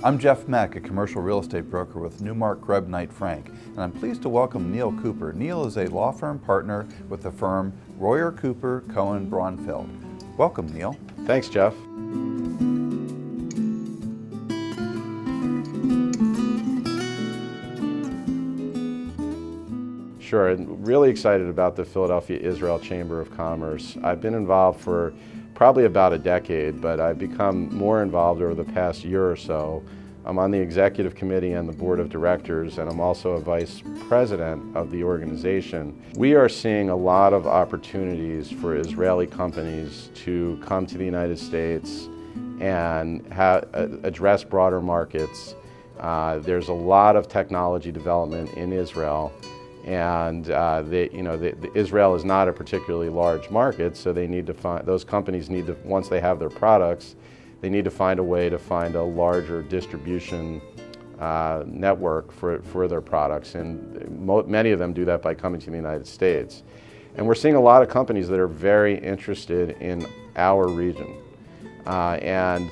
I'm Jeff Mack, a commercial real estate broker with Newmark Grubb Knight Frank, and I'm pleased to welcome Neil Cooper. Neil is a law firm partner with the firm Royer Cooper Cohen Braunfeld. Welcome, Neil. Thanks, Jeff. Sure, I'm really excited about the Philadelphia Israel Chamber of Commerce. I've been involved for probably about a decade, but I've become more involved over the past year or so. I'm on the executive committee and the board of directors, and I'm also a vice president of the organization. We are seeing a lot of opportunities for Israeli companies to come to the United States and address broader markets. There's a lot of technology development in Israel, and Israel is not a particularly large market, so they need to find, those companies need to, once they have their products, they need to find a way to find a larger distribution network for their products, and many of them do that by coming to the United States. And we're seeing a lot of companies that are very interested in our region. And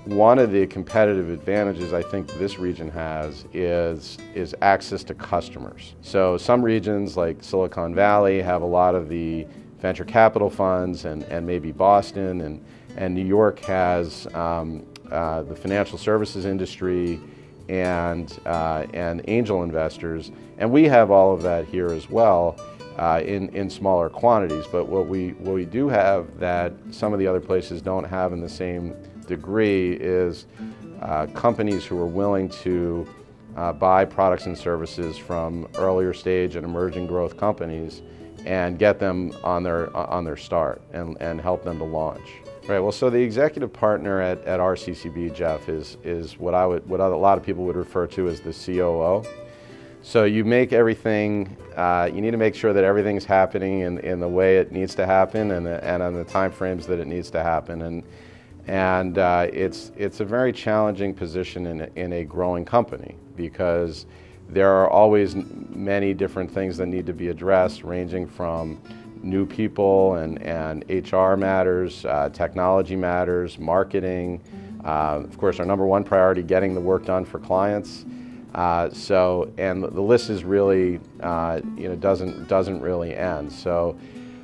one of the competitive advantages I think this region has is access to customers. So some regions like Silicon Valley have a lot of the venture capital funds, and maybe Boston, and New York has the financial services industry and angel investors. And we have all of that here as well in smaller quantities. But what we do have that some of the other places don't have in the same degree is companies who are willing to buy products and services from earlier stage and emerging growth companies and get them on their start and help them to launch. Right. Well, so the executive partner at RCCB, Jeff, is what a lot of people would refer to as the COO. So you make everything. You need to make sure that everything's happening in the way it needs to happen and on the time frames that it needs to happen. And it's a very challenging position in a growing company, because there are always many different things that need to be addressed, ranging from new people and HR matters, technology matters, marketing. Of course, our number one priority, getting the work done for clients. And the list is really, doesn't really end. So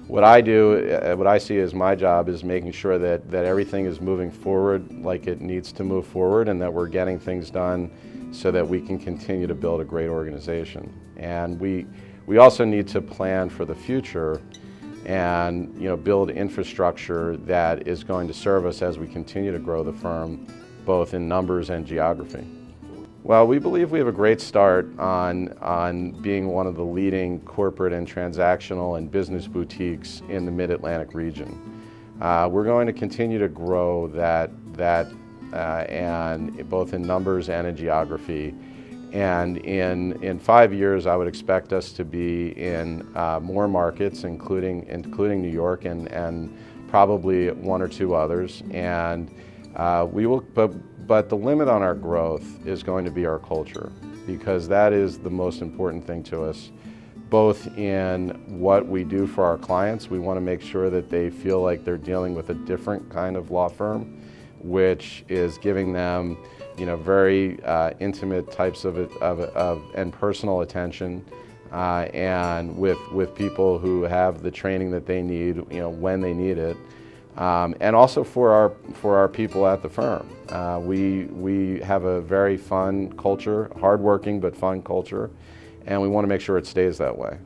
what I see as my job is making sure that everything is moving forward like it needs to move forward, and that we're getting things done so that we can continue to build a great organization. And we also need to plan for the future and build infrastructure that is going to serve us as we continue to grow the firm, both in numbers and geography. Well, we believe we have a great start on being one of the leading corporate and transactional and business boutiques in the Mid-Atlantic region. We're going to continue to grow that and both in numbers and in geography. And in 5 years, I would expect us to be in more markets, including New York and probably one or two others. And we will, but the limit on our growth is going to be our culture, because that is the most important thing to us, both in what we do for our clients. We want to make sure that they feel like they're dealing with a different kind of law firm, which is giving them very intimate types of and personal attention, and with people who have the training that they need, when they need it, and also for our people at the firm. We have a very fun culture, hardworking but fun culture, and we want to make sure it stays that way.